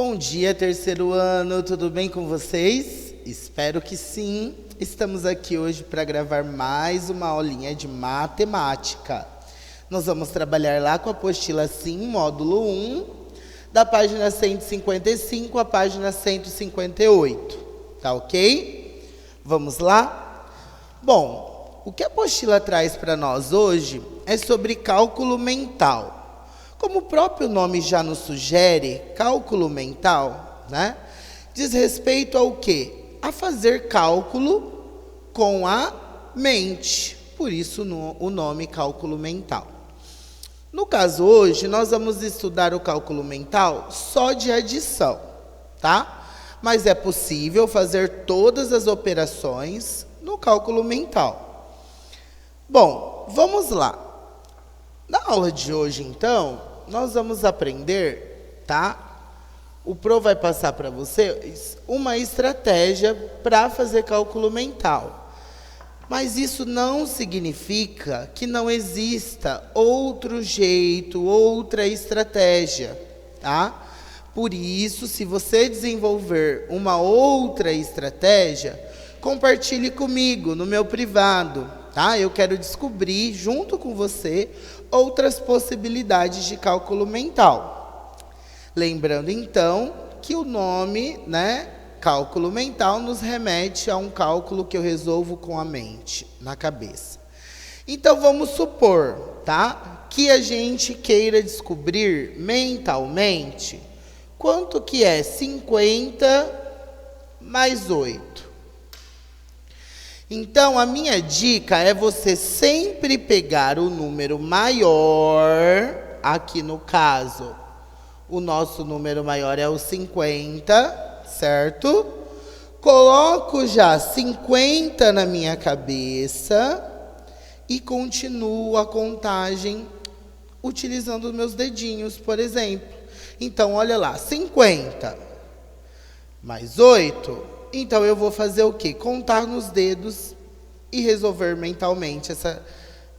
Bom dia, terceiro ano, tudo bem com vocês? Espero que sim. Estamos aqui hoje para gravar mais uma aulinha de matemática. Nós vamos trabalhar lá com a apostila Sim, módulo 1, da página 155 à página 158. Tá ok? Vamos lá? Bom, o que a apostila traz para nós hoje é sobre cálculo mental. Como o próprio nome já nos sugere, cálculo mental, né? Diz respeito ao quê? A fazer cálculo com a mente. Por isso o nome cálculo mental. No caso hoje, nós vamos estudar o cálculo mental só de adição, tá? Mas é possível fazer todas as operações no cálculo mental. Bom, vamos lá. Na aula de hoje, então, nós vamos aprender, tá? O Pro vai passar para vocês uma estratégia para fazer cálculo mental. Mas isso não significa que não exista outro jeito, outra estratégia, tá? Por isso, se você desenvolver uma outra estratégia, compartilhe comigo no meu privado, tá? Eu quero descobrir, junto com você, outras possibilidades de cálculo mental. Lembrando, então, que o nome, né, cálculo mental, nos remete a um cálculo que eu resolvo com a mente, na cabeça. Então, vamos supor, tá, que a gente queira descobrir mentalmente quanto que é 50 mais 8. Então, a minha dica é você sempre pegar o número maior, aqui no caso, o nosso número maior é o 50, certo? Coloco já 50 na minha cabeça e continuo a contagem utilizando os meus dedinhos, por exemplo. Então, olha lá, 50 mais 8... Então, eu vou fazer o quê? Contar nos dedos e resolver mentalmente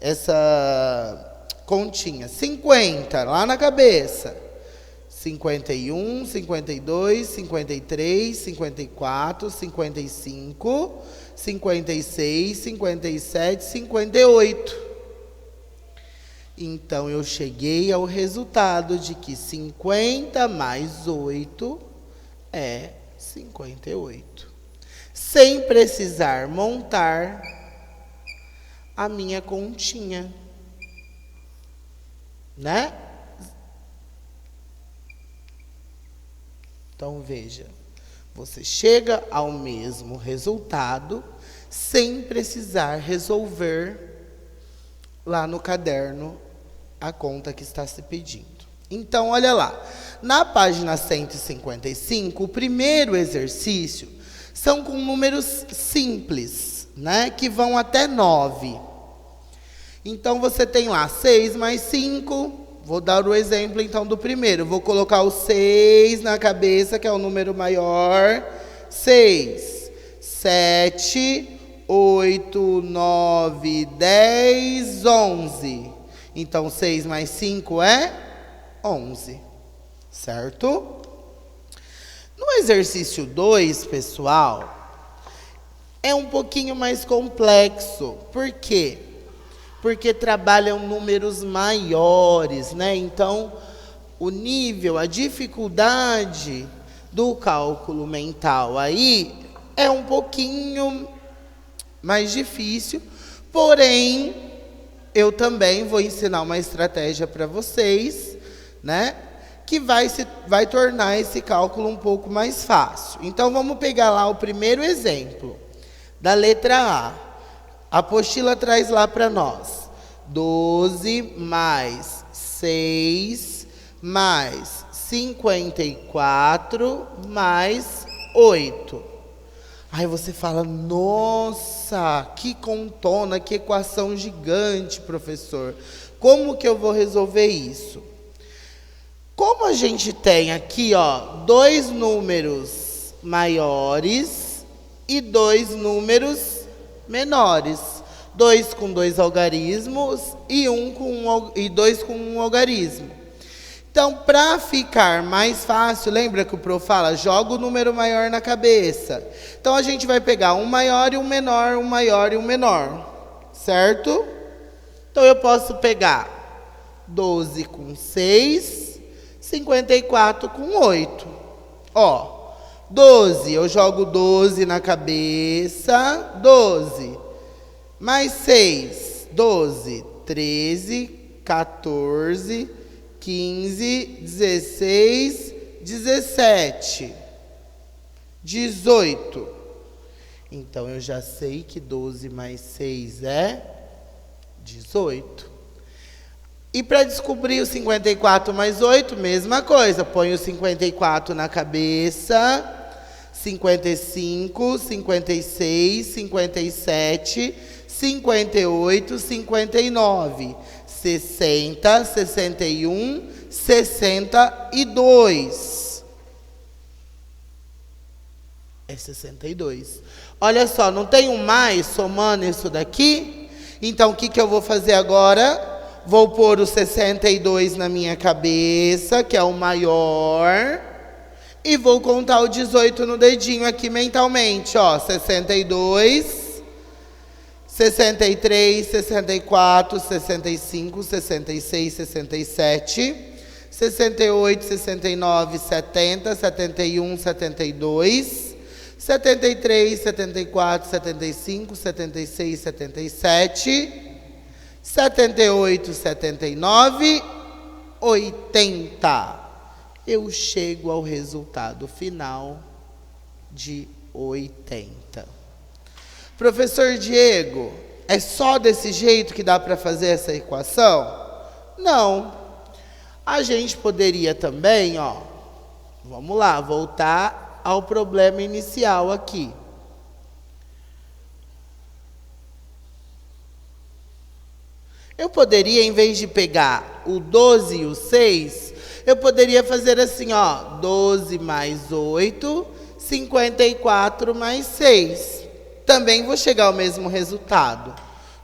essa continha. 50, lá na cabeça. 51, 52, 53, 54, 55, 56, 57, 58. Então, eu cheguei ao resultado de que 50 mais 8 é 58. Sem precisar montar a minha continha, né? Então, veja, você chega ao mesmo resultado sem precisar resolver lá no caderno a conta que está se pedindo. Então, olha lá, na página 155, o primeiro exercício são com números simples, né, que vão até 9. Então, você tem lá 6 mais 5, vou dar o exemplo, então, do primeiro. Vou colocar o 6 na cabeça, que é o número maior. 6, 7, 8, 9, 10, 11. Então, 6 mais 5 é 11, certo? No exercício 2, pessoal, é um pouquinho mais complexo. Por quê? Porque trabalham números maiores, né? Então, o nível, a dificuldade do cálculo mental aí é um pouquinho mais difícil, porém, eu também vou ensinar uma estratégia para vocês, né, que vai tornar esse cálculo um pouco mais fácil. Então, vamos pegar lá o primeiro exemplo, da letra A. A apostila traz lá para nós 12 mais 6 mais 54 mais 8. Aí você fala, nossa, que contona, que equação gigante, professor. Como que eu vou resolver isso? Como a gente tem aqui, ó, dois números maiores e dois números menores. 2 com 2 algarismos e 2 com um algarismo. Então, para ficar mais fácil, lembra que o prof fala, joga o número maior na cabeça. Então, a gente vai pegar um maior e um menor, um maior e um menor, certo? Então, eu posso pegar 12 com 6, 54 com 8. Ó, 12, eu jogo 12 na cabeça, 12. Mais 6, 12, 13, 14, 15, 16, 17, 18. Então, eu já sei que 12 mais 6 é 18. E para descobrir o 54 mais 8, mesma coisa. Põe o 54 na cabeça. 55, 56, 57, 58, 59. 60, 61, 62. É 62. Olha só, não tem um mais somando isso daqui? Então, o que eu vou fazer agora? Vou pôr o 62 na minha cabeça, que é o maior. E vou contar o 18 no dedinho aqui mentalmente. Ó, 62... 63, 64, 65, 66, 67, 68, 69, 70, 71, 72, 73, 74, 75, 76, 77, 78, 79, 80. Eu chego ao resultado final de 80. Professor Diego, é só desse jeito que dá para fazer essa equação? Não. A gente poderia também, ó, vamos lá, voltar ao problema inicial aqui. Eu poderia, em vez de pegar o 12 e o 6, eu poderia fazer assim, ó, 12 mais 8, 54 mais 6. Também vou chegar ao mesmo resultado.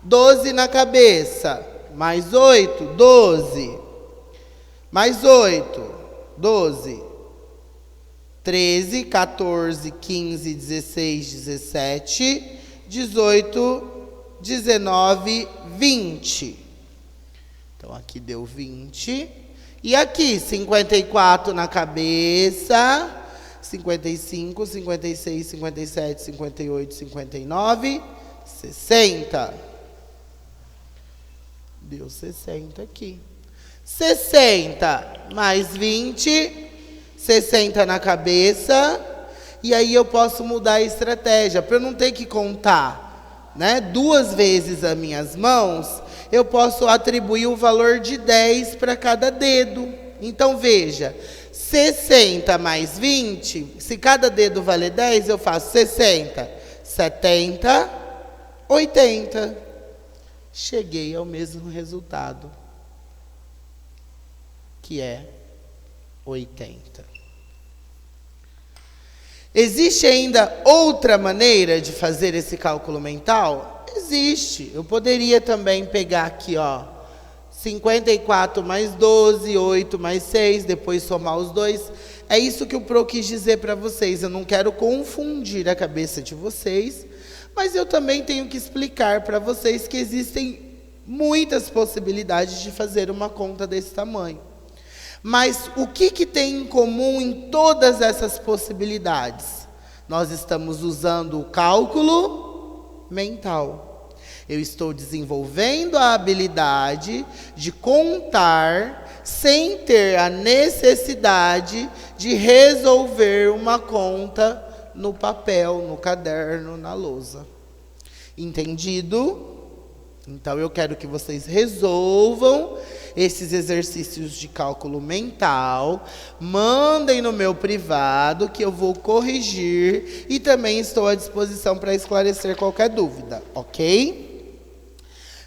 12 na cabeça, mais 8, 12. Mais 8, 12. 13, 14, 15, 16, 17, 18, 19, 20. Então, aqui deu 20. E aqui, 54 na cabeça... 55, 56, 57, 58, 59, 60. Deu 60 aqui. 60 mais 20, 60 na cabeça. E aí eu posso mudar a estratégia. Para eu não ter que contar, né, duas vezes as minhas mãos, eu posso atribuir o valor de 10 para cada dedo. Então, veja... 60 mais 20, se cada dedo vale 10, eu faço 60, 70, 80. Cheguei ao mesmo resultado, que é 80. Existe ainda outra maneira de fazer esse cálculo mental? Existe. Eu poderia também pegar aqui, ó, 54 mais 12, 8 mais 6, depois somar os dois. É isso que o Pro quis dizer para vocês. Eu não quero confundir a cabeça de vocês, mas eu também tenho que explicar para vocês que existem muitas possibilidades de fazer uma conta desse tamanho. Mas o que tem em comum em todas essas possibilidades? Nós estamos usando o cálculo mental. Eu estou desenvolvendo a habilidade de contar sem ter a necessidade de resolver uma conta no papel, no caderno, na lousa. Entendido? Então, eu quero que vocês resolvam esses exercícios de cálculo mental, mandem no meu privado que eu vou corrigir e também estou à disposição para esclarecer qualquer dúvida, ok?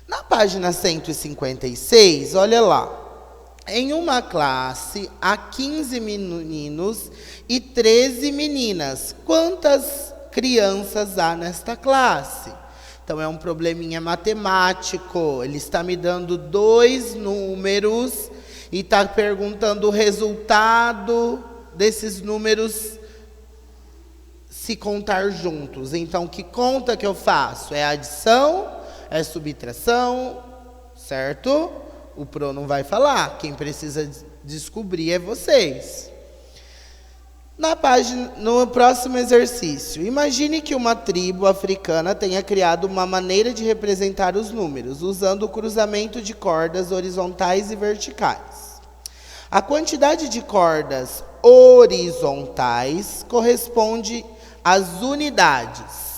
Na página 156, olha lá. Em uma classe, há 15 meninos e 13 meninas. Quantas crianças há nesta classe? Então, é um probleminha matemático. Ele está me dando dois números e está perguntando o resultado desses números se contar juntos. Então, que conta que eu faço? É adição? É subtração? Certo? O Pro não vai falar. Quem precisa descobrir é vocês. No próximo exercício, imagine que uma tribo africana tenha criado uma maneira de representar os números, usando o cruzamento de cordas horizontais e verticais. A quantidade de cordas horizontais corresponde às unidades.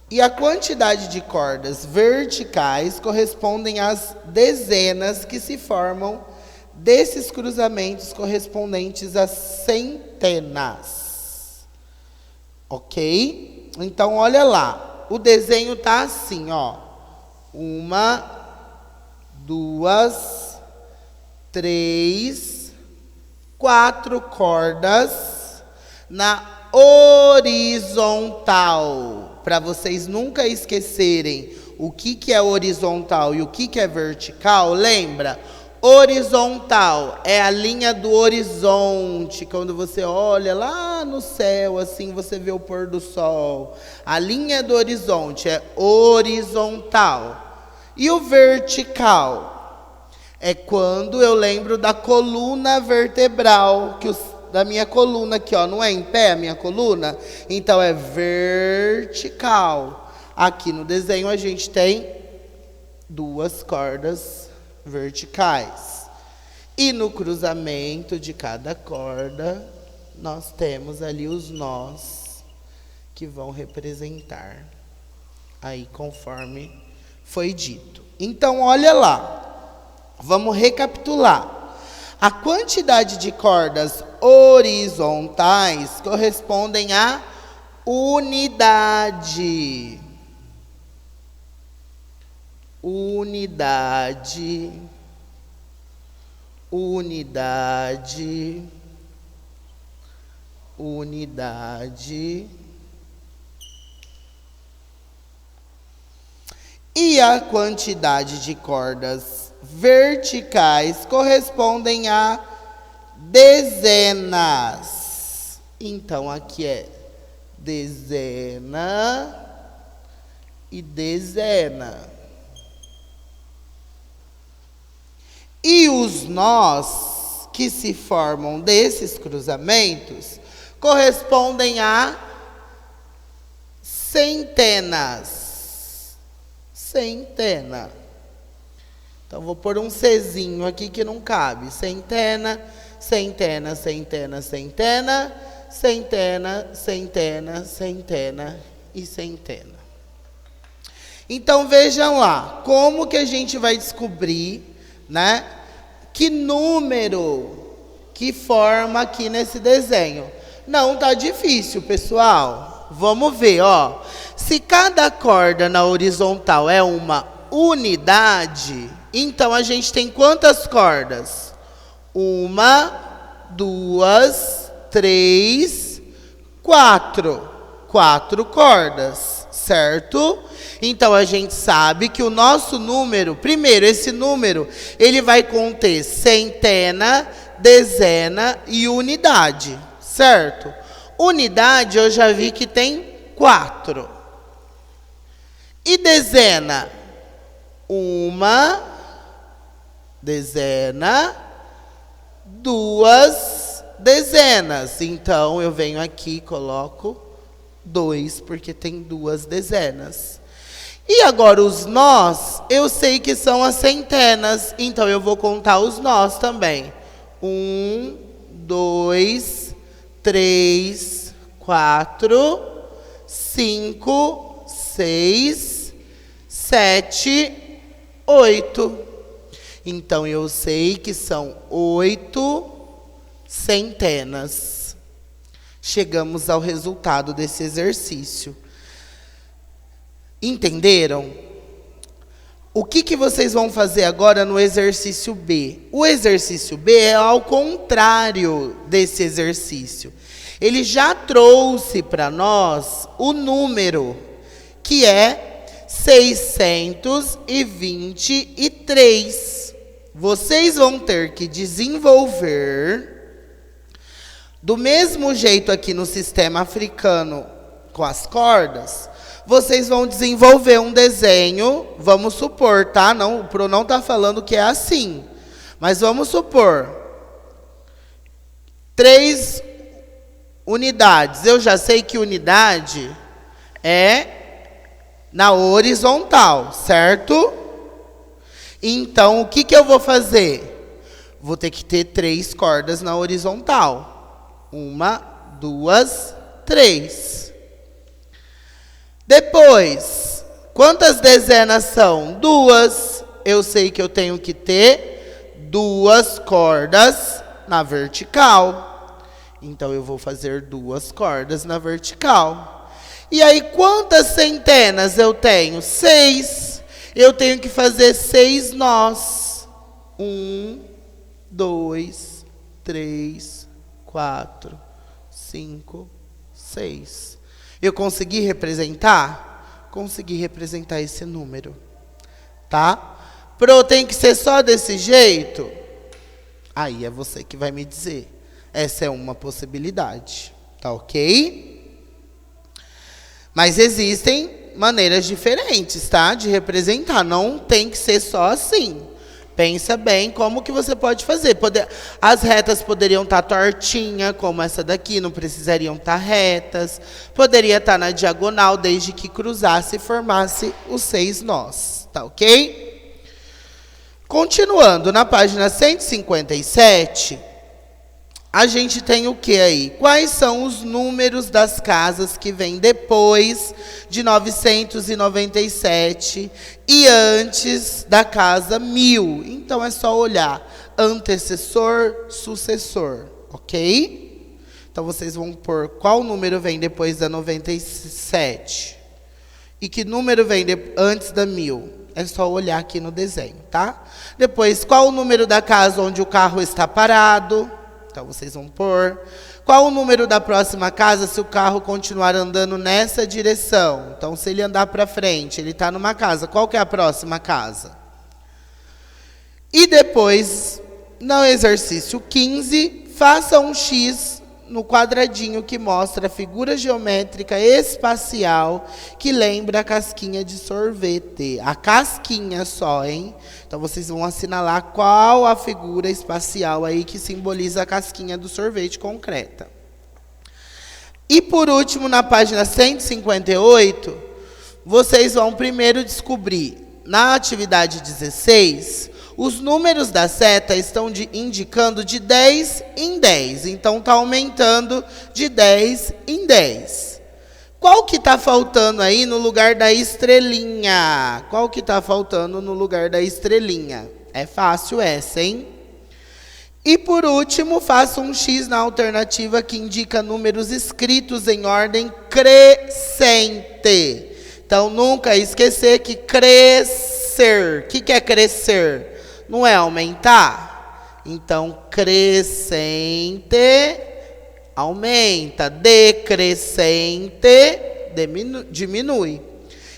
E a quantidade de cordas verticais correspondem às dezenas que se formam desses cruzamentos correspondentes a centenas. Ok? Então, olha lá. O desenho tá assim, ó. 1, 2, 3, 4 cordas na horizontal. Para vocês nunca esquecerem o que é horizontal e o que é vertical, lembra? Horizontal é a linha do horizonte. Quando você olha lá no céu, assim, você vê o pôr do sol. A linha do horizonte é horizontal. E o vertical é quando eu lembro da coluna vertebral, da minha coluna aqui, ó, não é em pé a minha coluna? Então é vertical. Aqui no desenho a gente tem 2 cordas verticais. E no cruzamento de cada corda, nós temos ali os nós que vão representar aí conforme foi dito. Então, olha lá. Vamos recapitular. A quantidade de cordas horizontais correspondem à unidade. Unidade, unidade, unidade. E a quantidade de cordas verticais correspondem a dezenas. Então, aqui é dezena e dezena. E os nós que se formam desses cruzamentos correspondem a centenas. Centena. Então, vou pôr um Czinho aqui que não cabe. Centena, centena, centena, centena, centena, centena, centena e centena. Então, vejam lá, como que a gente vai descobrir, né, que número que forma aqui nesse desenho? Não tá difícil, pessoal. Vamos ver, ó. Se cada corda na horizontal é uma unidade, então a gente tem quantas cordas? 1, 2, 3, 4. 4 cordas, certo? Então a gente sabe que o nosso número, primeiro, esse número, ele vai conter centena, dezena e unidade, certo? Unidade eu já vi que tem 4. E dezena? 1 dezena, 2 dezenas. Então eu venho aqui e coloco 2, porque tem 2 dezenas. E agora os nós, eu sei que são as centenas, então eu vou contar os nós também. 1, 2, 3, 4, 5, 6, 7, 8. Então eu sei que são 8 centenas. Chegamos ao resultado desse exercício. Entenderam? O que vocês vão fazer agora no exercício B? O exercício B é ao contrário desse exercício. Ele já trouxe para nós o número, que é 623. Vocês vão ter que desenvolver, do mesmo jeito aqui no sistema africano com as cordas, vocês vão desenvolver um desenho, vamos supor, tá? Não, o Pro não está falando que é assim, mas vamos supor, 3 unidades. Eu já sei que unidade é na horizontal, certo? Então, o que eu vou fazer? Vou ter que ter 3 cordas na horizontal. 1, 2, 3. Depois, quantas dezenas são? 2. Eu sei que eu tenho que ter 2 cordas na vertical. Então, eu vou fazer 2 cordas na vertical. E aí, quantas centenas eu tenho? 6. Eu tenho que fazer 6 nós. 1, 2, 3, 4, 5, 6. Eu consegui representar? Consegui representar esse número. Tá? Pro, tem que ser só desse jeito? Aí é você que vai me dizer. Essa é uma possibilidade. Tá ok? Mas existem maneiras diferentes, tá? De representar. Não tem que ser só assim. Pensa bem como que você pode fazer. As retas poderiam estar tortinha, como essa daqui, não precisariam estar retas. Poderia estar na diagonal, desde que cruzasse e formasse os 6 nós. Tá ok? Continuando, na página 157... a gente tem o que aí? Quais são os números das casas que vêm depois de 997 e antes da casa 1000? Então, é só olhar antecessor, sucessor, ok? Então, vocês vão pôr qual número vem depois da 97 e que número vem antes da 1000. É só olhar aqui no desenho, tá? Depois, qual o número da casa onde o carro está parado? Então, vocês vão pôr. Qual o número da próxima casa se o carro continuar andando nessa direção? Então, se ele andar para frente, ele está numa casa. Qual que é a próxima casa? E depois, no exercício 15, faça um X no quadradinho que mostra a figura geométrica espacial que lembra a casquinha de sorvete. A casquinha só, hein? Então, vocês vão assinalar qual a figura espacial aí que simboliza a casquinha do sorvete concreta. E, por último, na página 158, vocês vão primeiro descobrir, na atividade 16, os números da seta estão indicando de 10 em 10. Então, está aumentando de 10 em 10. Qual que está faltando aí no lugar da estrelinha? Qual que está faltando no lugar da estrelinha? É fácil essa, hein? E, por último, faça um X na alternativa que indica números escritos em ordem crescente. Então, nunca esquecer que crescer. O que é crescer? Não é aumentar? Então, crescente, aumenta. Decrescente, diminui.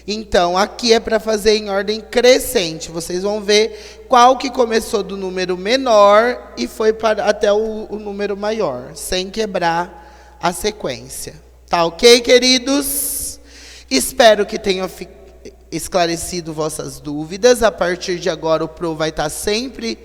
Então, aqui é para fazer em ordem crescente. Vocês vão ver qual que começou do número menor e foi até o número maior, sem quebrar a sequência. Tá ok, queridos? Espero que tenham esclarecido vossas dúvidas. A partir de agora, o Pro vai estar sempre,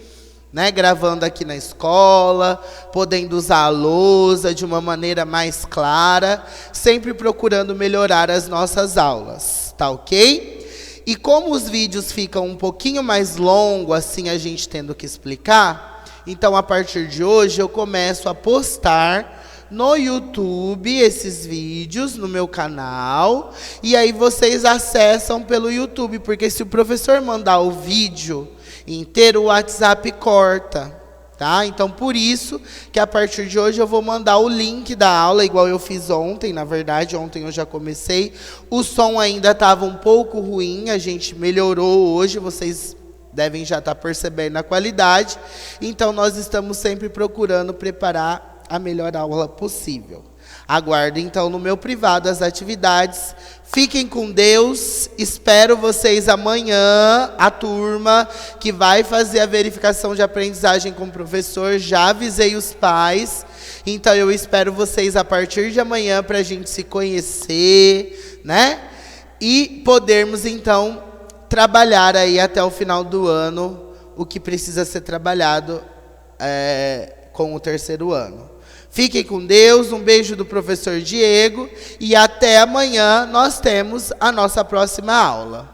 gravando aqui na escola, podendo usar a lousa de uma maneira mais clara, sempre procurando melhorar as nossas aulas, tá ok? E como os vídeos ficam um pouquinho mais longos, assim a gente tendo que explicar, então a partir de hoje eu começo a postar no YouTube esses vídeos no meu canal, e aí vocês acessam pelo YouTube, porque se o professor mandar o vídeo inteiro, o WhatsApp corta, tá? Então, por isso que a partir de hoje eu vou mandar o link da aula, igual eu fiz ontem. Na verdade, ontem eu já comecei. O som ainda estava um pouco ruim, a gente melhorou hoje, vocês devem já estar percebendo a qualidade. Então, nós estamos sempre procurando preparar a melhor aula possível. Aguardo então no meu privado as atividades. Fiquem com Deus, espero vocês amanhã, a turma que vai fazer a verificação de aprendizagem com o professor, já avisei os pais, então eu espero vocês a partir de amanhã para a gente se conhecer, né? E podermos então trabalhar aí até o final do ano o que precisa ser trabalhado com o terceiro ano. Fiquem com Deus, um beijo do professor Diego e até amanhã nós temos a nossa próxima aula.